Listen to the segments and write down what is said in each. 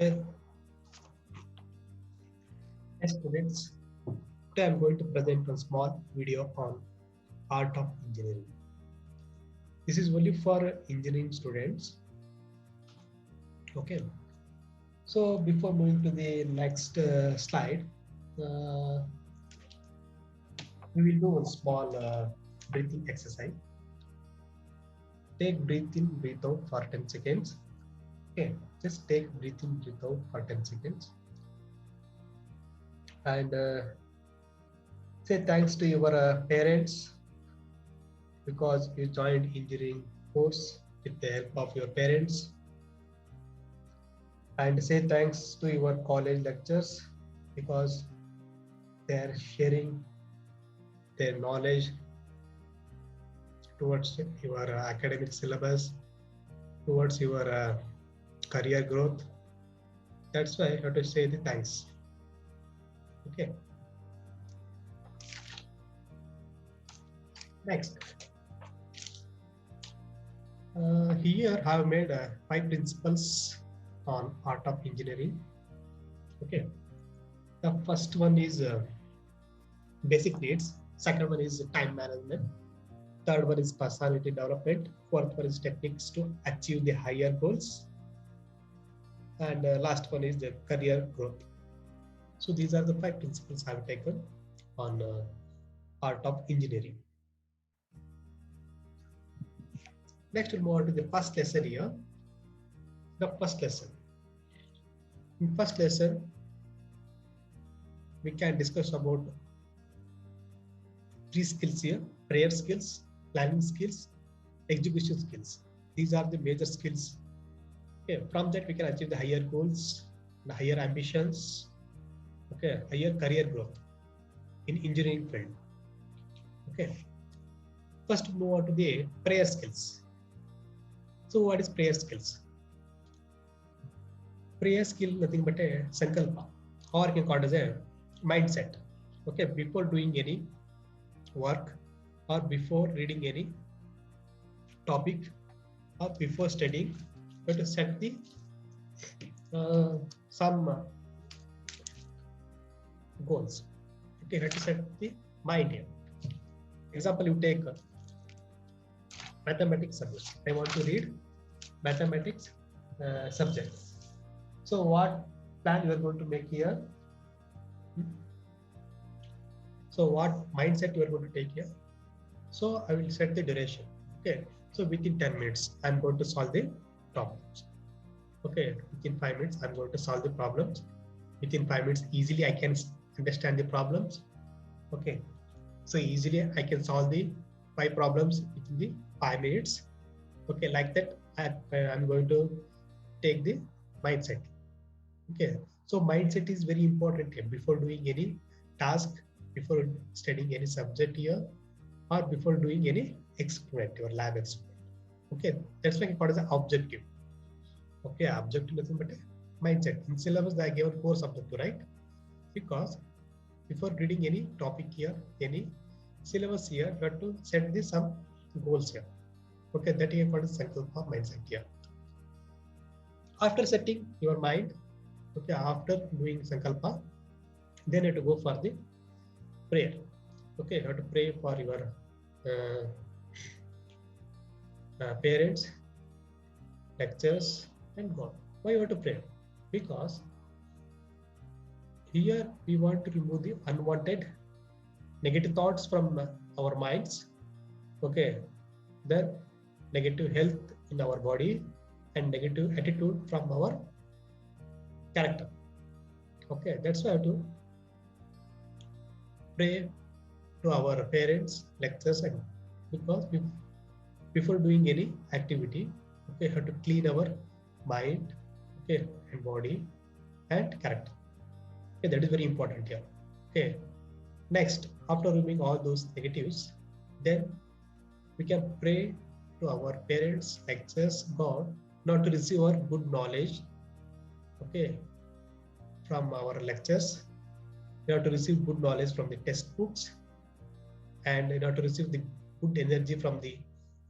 Well, as students, today I'm going to present a small video on art of engineering. This is only for engineering students. Okay. So before moving to the next slide, uh, we will do a small breathing exercise. Take breath in, breathe out for 10 seconds. Okay, just take breath in, breathe out for 10 seconds. And say thanks to your parents because you joined engineering course with the help of your parents. And say thanks to your college lectures because they are sharing their knowledge towards your academic syllabus, towards your career growth. That's why I have to say the thanks. Okay. Next. Here I have made 5 principles on art of engineering. Okay. The first one is basic needs. Second one is time management. Third one is personality development. Fourth one is techniques to achieve the higher goals. And last one is the career growth. So these are the 5 principles I have taken on art of engineering. Next, we'll move on to the first lesson here. The first lesson. In first lesson, we can discuss about 3 skills here: prayer skills, planning skills, execution skills. These are the major skills. Okay, from that we can achieve the higher goals, the higher ambitions, okay, higher career growth in engineering field. Okay. First, move on to the prayer skills. So what is prayer skills? Prayer skill nothing but a sankalpa, or you can call it as a mindset. Okay, before doing any work or before reading any topic or before studying, you have to set the some goals. Okay, you have to set the mind here. Example, you take mathematics subject. I want to read mathematics subject. So what plan you are going to make here? So what mindset you are going to take here? So I will set the duration. Okay. So within 10 minutes, I'm going to solve the problems. Okay. Within 5 minutes, I'm going to solve the problems. Within 5 minutes, easily I can understand the problems. Okay. So easily I can solve the 5 problems within the 5 minutes. Okay. Like that, I'm going to take the mindset. Okay. So mindset is very important here before doing any task, before studying any subject here, or before doing any experiment or lab experiment. Okay, that's why what is the objective. Okay, objective nothing but a mindset. In syllabus they are given 4 subjects, right? Because before reading any topic here, any syllabus here, you have to set the some goals here. Okay, that is called sankalpa mindset here. After setting your mind, okay, after doing sankalpa, then you have to go for the prayer. Okay, you have to pray for your parents, lectures, and God. Why you have to pray? Because here we want to remove the unwanted negative thoughts from our minds. Okay, then negative health in our body and negative attitude from our character. Okay, that's why I have to pray to our parents, lectures, and because before doing any activity, okay, you have to clean our mind, okay, and body and character. Okay, that is very important here. Okay, next, after removing all those negatives, then we can pray to our parents, lectures, God, not to receive our good knowledge, okay, from our lectures. You have to receive good knowledge from the textbooks, and you have to receive the good energy from the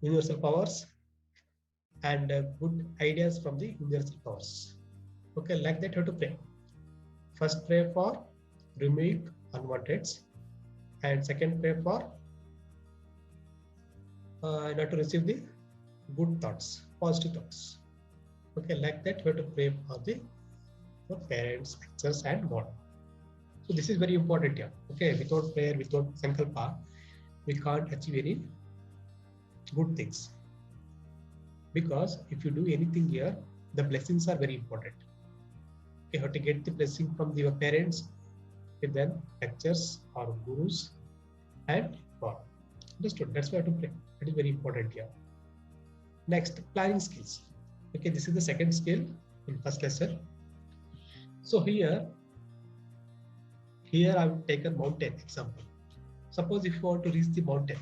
universal powers and good ideas from the universal powers. Okay, like that you have to pray. First pray for removing unwanteds, and second pray for not to receive the good thoughts, positive thoughts. Okay, like that you have to pray for the for parents, teachers, and God. So this is very important here. Okay, without prayer, without sankalpa, we can't achieve any good things. Because if you do anything here, the blessings are very important. You have to get the blessing from your parents, and then lectures or gurus and God. Understood? That's why I have to pray. That is very important here. Next, planning skills. Okay, this is the second skill in first lesson. So here I will take a mountain example. Suppose if you want to reach the mountain,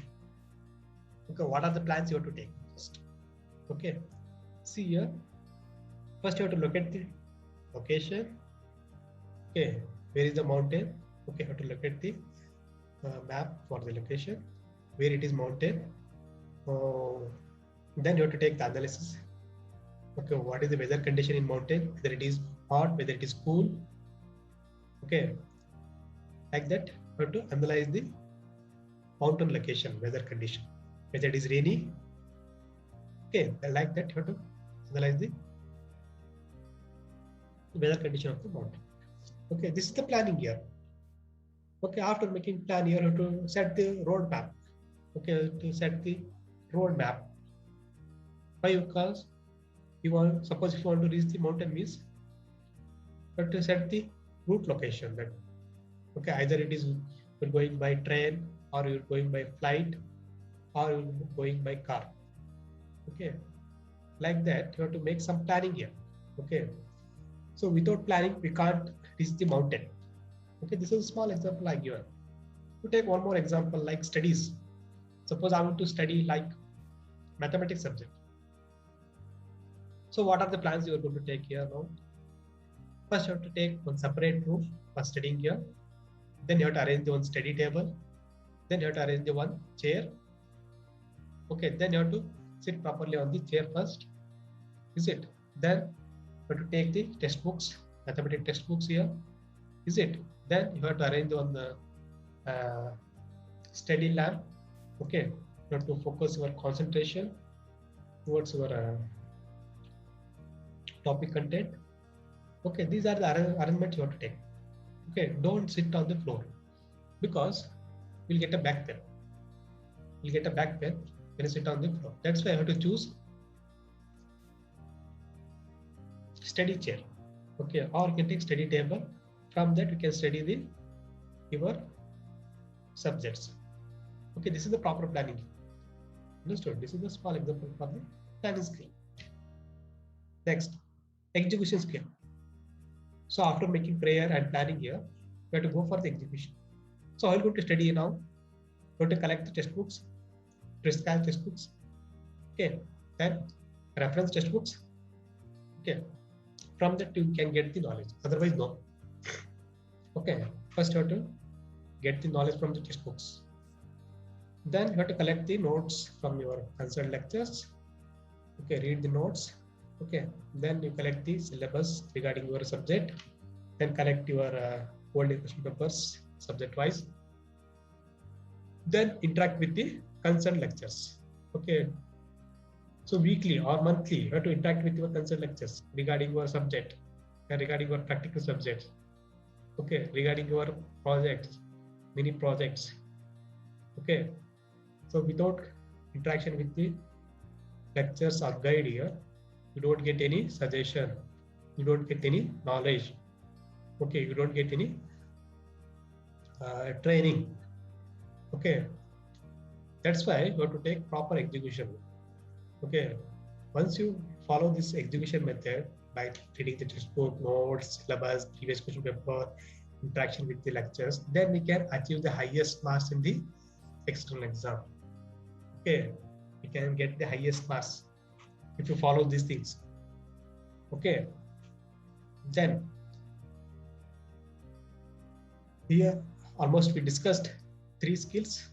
okay, what are the plans you have to take first? Okay, see here, first you have to look at the location. Okay, where is the mountain? Okay, you have to look at the map for the location, where it is mountain. Then you have to take the analysis. Okay, what is the weather condition in mountain? Whether it is hot, whether it is cool. Okay, like that you have to analyze the mountain location, weather condition, whether it is rainy. Okay, like that you have to analyze the weather condition of the mountain. Okay, this is the planning here. Okay, after making plan here, you have to set the road map. Okay, to set the road map. Why? Because you want, suppose if you want to reach the mountain, means you have to set the route location. That okay, either it is you're going by train, or you're going by flight, or you're going by car. Okay, like that you have to make some planning here. Okay, so without planning we can't reach the mountain. Okay, this is a small example I given. To take one more example, like studies. Suppose I want to study like mathematics subject. So what are the plans you are going to take here now? First you have to take one separate room for studying here. Then you have to arrange the one study table. Then you have to arrange the one chair. Okay, then you have to sit properly on the chair first. Is it? Then you have to take the textbooks, mathematics textbooks here. Is it? Then you have to arrange on the study lab. Okay, you have to focus your concentration towards your topic content. Okay, these are the arrangements you have to take. Okay, don't sit on the floor, because you'll get a back pain. You'll get a back pain when you sit on the floor. That's why I have to choose study chair. Okay, or you can take study table. From that you can study your subjects. Okay, this is the proper planning. Understood? This is the small example for the planning skill. Next, execution skill. So after making prayer and planning here, we have to go for the execution. So how are you going to study now? You have to collect the textbooks, prescribed textbooks. Okay, then reference textbooks. Okay, from that you can get the knowledge. Otherwise, no. Okay, first you have to get the knowledge from the textbooks. Then you have to collect the notes from your concerned lectures. Okay, read the notes. Okay, then you collect the syllabus regarding your subject. Then collect your old question papers subject wise. Then interact with the concerned lectures. Okay, so weekly or monthly you have to interact with your concerned lectures regarding your subject, regarding your practical subjects. Okay, regarding your projects, mini projects. Okay, so without interaction with the lectures or guide here, you don't get any suggestion, you don't get any knowledge. Okay, you don't get any training. Okay, that's why you have to take proper execution. Okay, once you follow this execution method by reading the textbook, notes, syllabus, previous question paper, interaction with the lectures, then we can achieve the highest marks in the external exam. Okay, we can get the highest marks if you follow these things. Okay, then here almost we discussed 3 skills.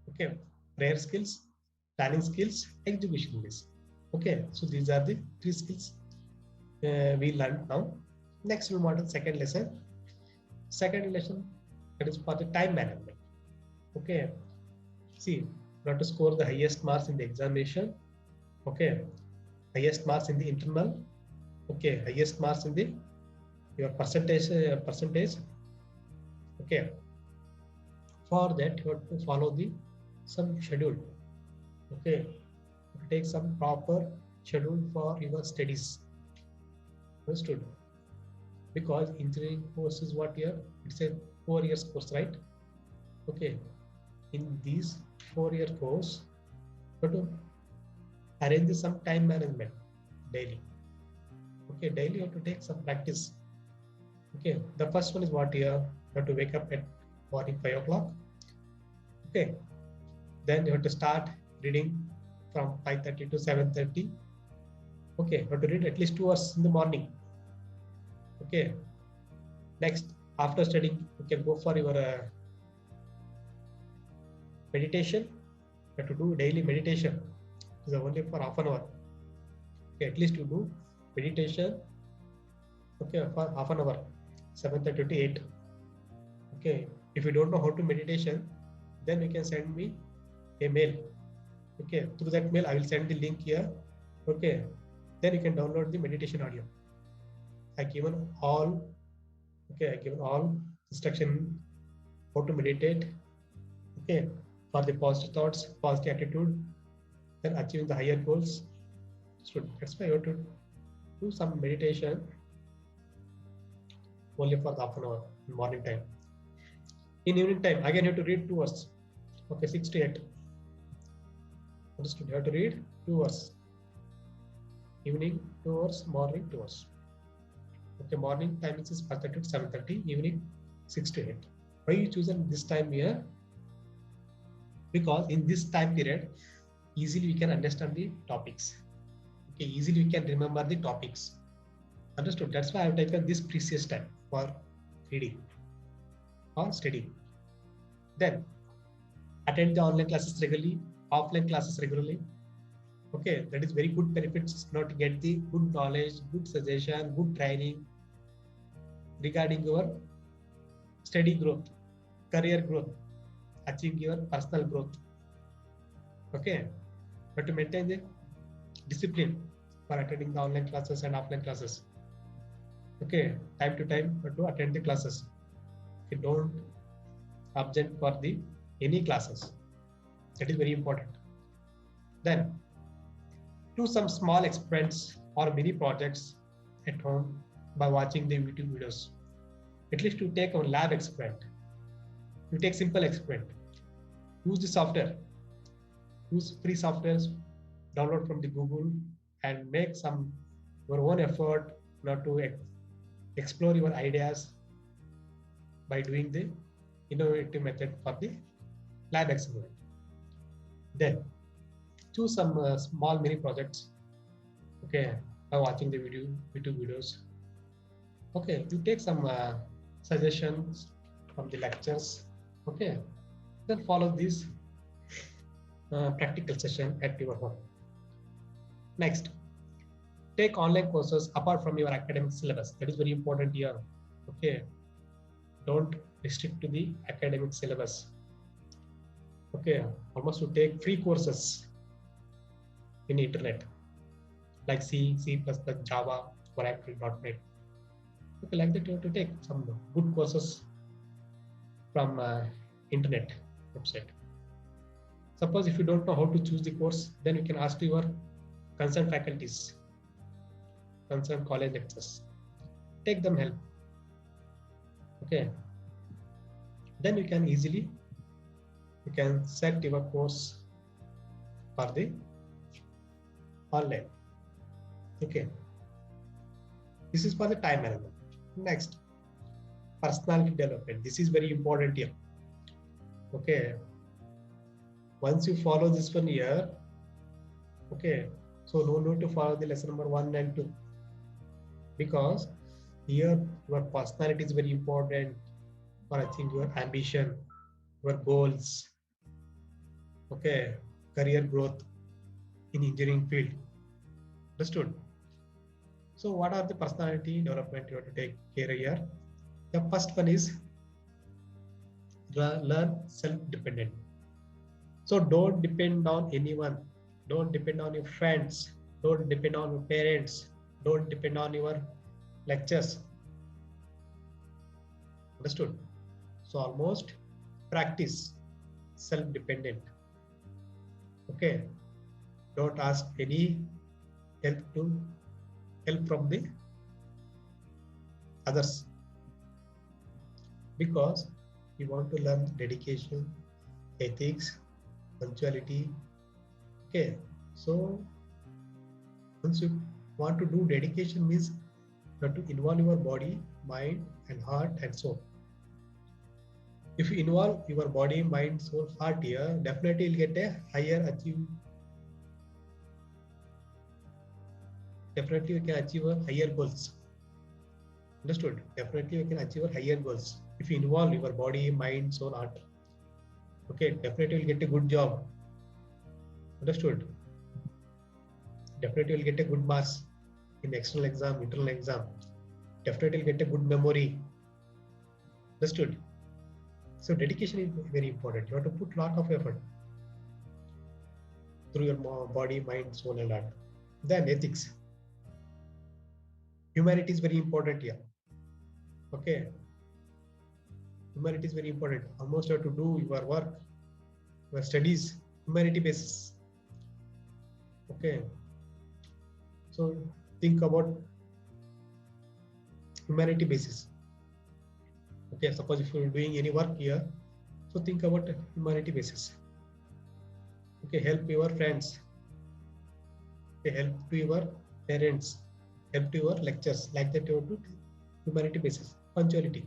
Okay, prayer skills, planning skills, execution skills. Okay, so these are the 3 skills we learned now. Next we move on to second lesson. Second lesson, that is for the time management. Okay, see, you have to score the highest marks in the examination. Okay, highest marks in the internal. Okay, highest marks in the your percentage. Okay, for that you have to follow the some schedule. Okay, take some proper schedule for your studies. Understood? Because engineering course is what year? It's a 4 years course, right? Okay, in these 4 year course, you have to arrange some time management daily. Okay, daily you have to take some practice. Okay, the first one is what year? You have to wake up at morning 5 o'clock. Okay, then you have to start reading from 5:30 to 7:30. Okay, you have to read at least 2 hours in the morning. Okay, next, after studying, you can go for your meditation. You have to do daily meditation. It's only for half an hour. Okay, at least you do meditation. Okay, for half an hour, 7:30 to 8. Okay, if you don't know how to meditation, then you can send me a mail. Okay, through that mail, I will send the link here. Okay, then you can download the meditation audio. I given all. Okay, I given all instruction how to meditate. Okay, for the positive thoughts, positive attitude, then achieving the higher goals. So that's why you have to do some meditation only for half an hour in morning time. In evening time, again you have to read 2 hours. Okay, 6 to 8. Understood? You have to read 2 hours. Evening 2 hours, morning 2 hours. Okay, morning time is 5:30 to 7:30, evening 6 to 8. Why you chosen this time here? Because in this time period, easily we can understand the topics. Okay, easily we can remember the topics. Understood? That's why I have taken this precious time for reading or studying. Then attend the online classes regularly, offline classes regularly. Okay, that is very good benefits now to get the good knowledge, good suggestion, good training regarding your study growth, career growth, achieving your personal growth. Okay, but to maintain the discipline for attending the online classes and offline classes. Okay, time to time to attend the classes. Okay, don't absent for the any classes. That is very important. Then do some small experiments or mini projects at home by watching the YouTube videos. At least you take a lab experiment. You take simple experiment. Use the software. Use free softwares, download from the Google, and make some your own effort not to explore your ideas by doing the innovative method for the lab experiment. Then choose some small mini projects. Okay, by watching the YouTube videos. Okay, you take some suggestions from the lectures. Okay, then follow this practical session at your home. Next, take online courses apart from your academic syllabus. That is very important here. Okay, don't restrict to the academic syllabus. Okay, almost to take free courses in internet like C, C++, Java, Oracle, .NET. Okay, like that you have to take some good courses from internet website. Suppose if you don't know how to choose the course, then you can ask to your concerned faculties, concerned college lecturers. Take them help. Okay. Then you can easily set your course for the online. Okay. This is for the time management. Next, personality development. This is very important here. Okay. Once you follow this one here, okay, so no need to follow the lesson number 1 and 2, because here your personality is very important for achieving your ambition, your goals, okay, career growth in engineering field. Understood? So what are the personality development you have to take care here? The first one is learn self-dependent. So don't depend on anyone. Don't depend on your friends. Don't depend on your parents. Don't depend on your lectures. Understood? So almost practice self-dependent. Okay. Don't ask any help from the others, because you want to learn dedication, ethics, punctuality. Okay, so once you want to do dedication means you have to involve your body, mind, and heart and soul. If you involve your body, mind, soul, heart here, definitely you'll get a higher achieve. Definitely you can achieve a higher goals. Understood? Definitely you can achieve a higher goals if you involve your body, mind, soul, heart. Okay, definitely you'll get a good job. Understood? Definitely you'll get a good marks in external exam, internal exam. Definitely you'll get a good memory. Understood? So dedication is very important. You have to put a lot of effort through your body, mind, soul, and heart. Then ethics. Humanity is very important here. Okay. Humanity is very important. Almost you have to do your work, your studies, humanity basis. Okay. So think about humanity basis. Okay, suppose if you're doing any work here, so think about humanity basis. Okay, help your friends. Okay, help to your parents, help to your lectures, like that you have to humanity basis, punctuality.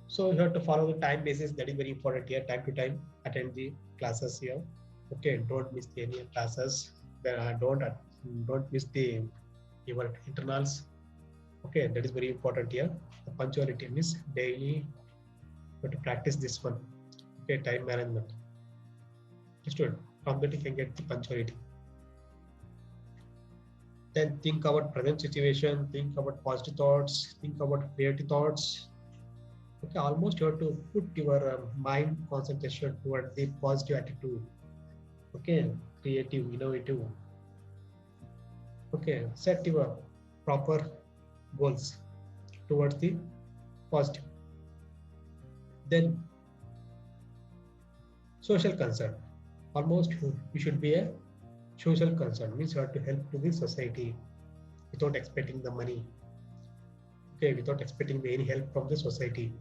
So you have to follow the time basis, that is very important here, time to time, attend the classes here. Okay, don't miss any classes. Don't miss the your internals. Okay, that is very important here. The punctuality means daily you have to practice this one. Okay, time management. Understood? From that you can get the punctuality. Then think about present situation, think about positive thoughts, think about creative thoughts. Okay, almost you have to put your mind concentration toward the positive attitude. Okay, creative, innovative. Okay, set your proper goals towards the positive. Then social concern. Almost you should be a social concern, means you have to help to the society without expecting the money. Okay, without expecting any help from the society,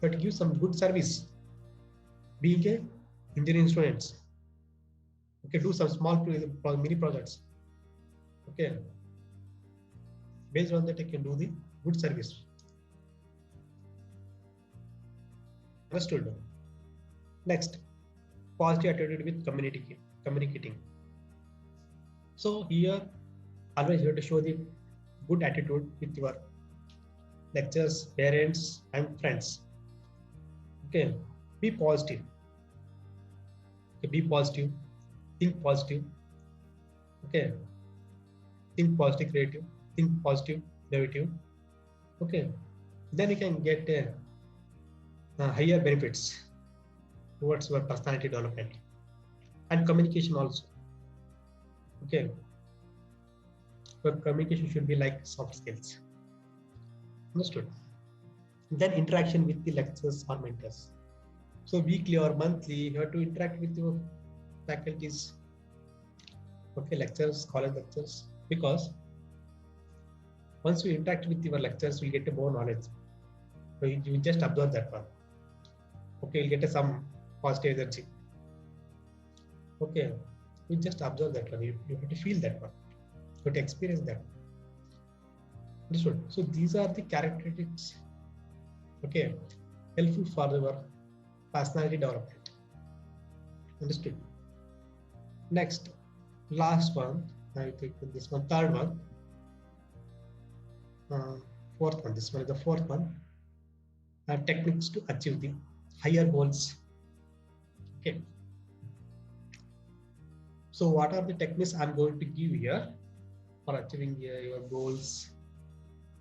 but give some good service. Being a engineering students, okay, do some small mini projects. Okay, based on that I can do the good service. Understood? Next, positive attitude with communicating. So here always you have to show the good attitude with your lectures, parents, and friends. Okay, be positive. Okay, be positive, think positive. Okay, think positive, creative, think positive, innovative. Okay, then you can get higher benefits towards your personality development and communication also. Okay, your communication should be like soft skills. Understood? Then interaction with the lecturers or mentors. So weekly or monthly, you have to interact with your faculties. Okay, lecturers, college lecturers, because once you interact with your lecturers, you get more knowledge. So you just observe that one. Okay, you'll get some positive energy. Okay, you just observe that one. You have to feel that one. You have to experience that. Understood? So these are the characteristics. Okay, helpful for your personality development. Understood? Next, last one. I think this one, third one, fourth one. This one is the fourth one. Techniques to achieve the higher goals. Okay. So what are the techniques I'm going to give here? for achieving your goals,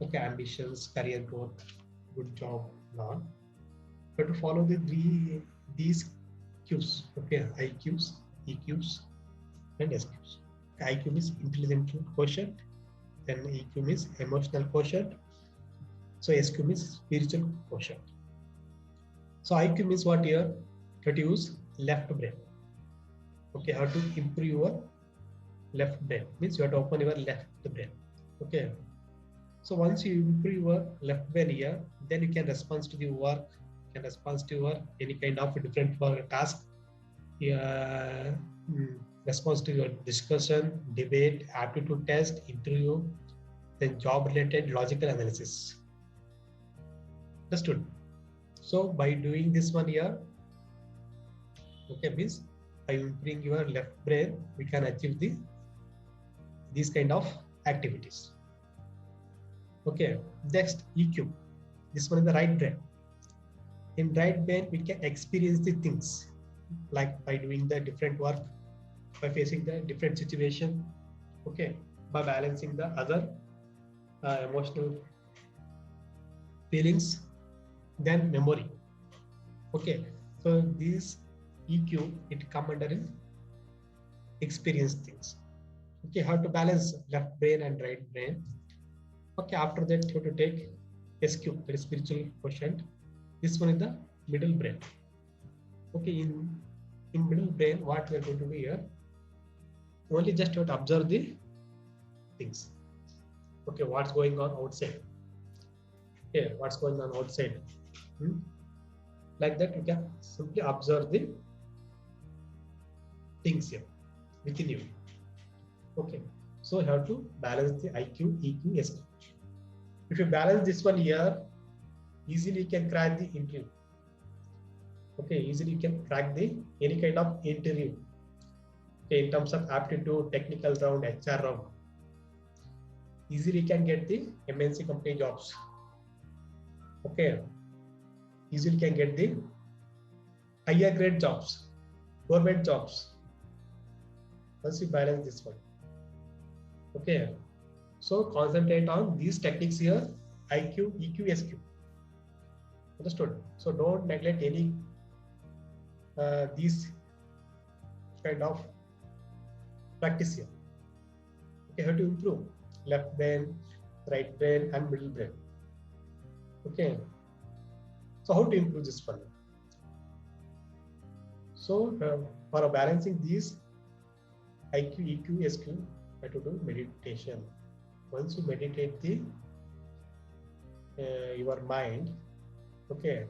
okay, ambitions, career growth, good job, all. But to follow these Qs, okay, IQs, EQs, and SQs. IQ means intelligent quotient, then EQ means emotional quotient, so SQ means spiritual quotient. So IQ means what here? To use left brain. Okay, how to improve your left brain means you have to open your left brain. Okay, so once you improve your left brain here, then you can respond to the work, can respond to your any kind of different work task. Yeah, response to your discussion, debate, aptitude test, interview, then job related logical analysis. Understood? So by doing this one here, okay, means by improving your left brain, we can achieve these kind of activities. Okay, next EQ. This one is the right brain. In right brain, we can experience the things like by doing the different work, by facing the different situation, okay, by balancing the other emotional feelings, then memory. Okay, so these EQ, it come under in experience things. Okay, how to balance left brain and right brain. Okay, after that you have to take SQ, that is spiritual quotient. This one is the middle brain. Okay, in middle brain, what we are going to do here, only just have to observe the things. Okay, what's going on outside. Okay, what's going on outside. Like that, you can simply observe the things here within you. Okay, so you have to balance the IQ, EQ, SQ. If you balance this one here, easily you can crack the interview. Okay, easily you can crack the any kind of interview. Okay, in terms of aptitude, technical round, HR round. Easily you can get the MNC company jobs. Okay, easily can get the higher grade jobs, government jobs. Once you balance this one. Okay, so concentrate on these techniques here, IQ, EQ, SQ. Understood? So don't neglect any these kind of practice here. Okay, how to improve left brain, right brain, and middle brain. Okay, so how to improve this one? So for balancing these IQ, EQ, SQ, I have to do meditation. Once you meditate the your mind, okay,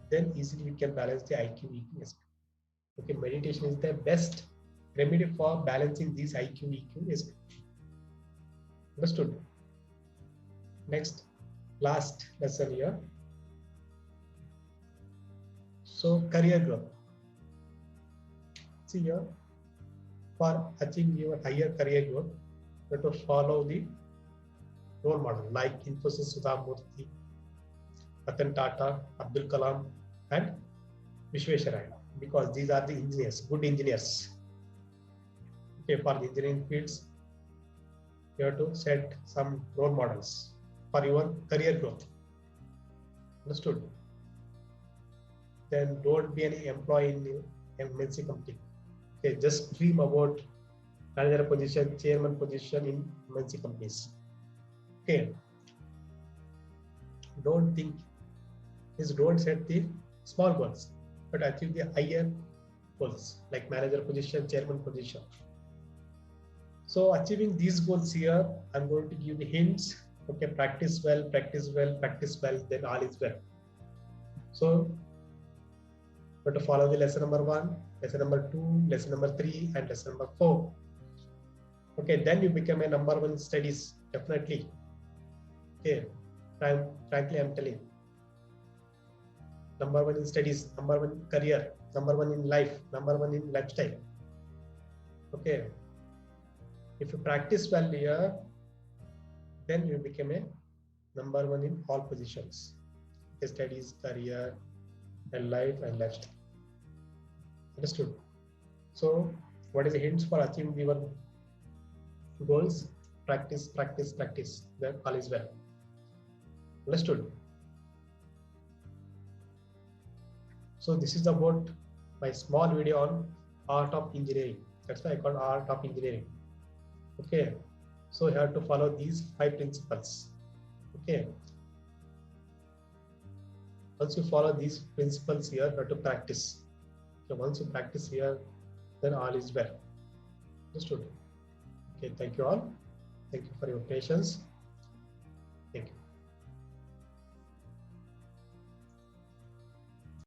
then easily you can balance the IQ, EQ, SQ. Okay, meditation is the best remedy for balancing these IQ, EQ, SQ. Understood? Next, last lesson here. So career growth. See here, for achieving your higher career growth, you have to follow the role model like Infosys Sudha Murthy, Ratan Tata, Abdul Kalam, and Vishwesharaya, because these are the engineers, good engineers. Okay, for the engineering fields, you have to set some role models for your career growth. Understood? Then don't be any employee in MNC company. Okay, just dream about manager position, chairman position in MNC companies. Okay, don't think is don't set the small goals, but achieve the higher goals like manager position, chairman position. So achieving these goals here, I'm going to give the hints. Okay, practice well, practice well, practice well, then all is well. So you have to follow the lesson number 1, lesson number 2, lesson number 3, and lesson number 4. Okay, then you become a number 1 in studies, definitely. Okay, frankly, I'm telling. Number 1 in studies, number 1 in career, number 1 in life, number 1 in lifestyle. Okay, if you practice well here, then you become a number 1 in all positions. Okay, studies, career, and life and lifestyle. Understood? So what is the hints for achieving your goals? practice, practice, practice, then all is well. Understood? So this is about my small video on art of engineering. That's why I call art of engineering. Okay, so you have to follow these 5 principles. Okay, once you follow these principles here, you have to practice. Okay, once you practice here, then all is well. Understood? Okay, thank you all. Thank you for your patience.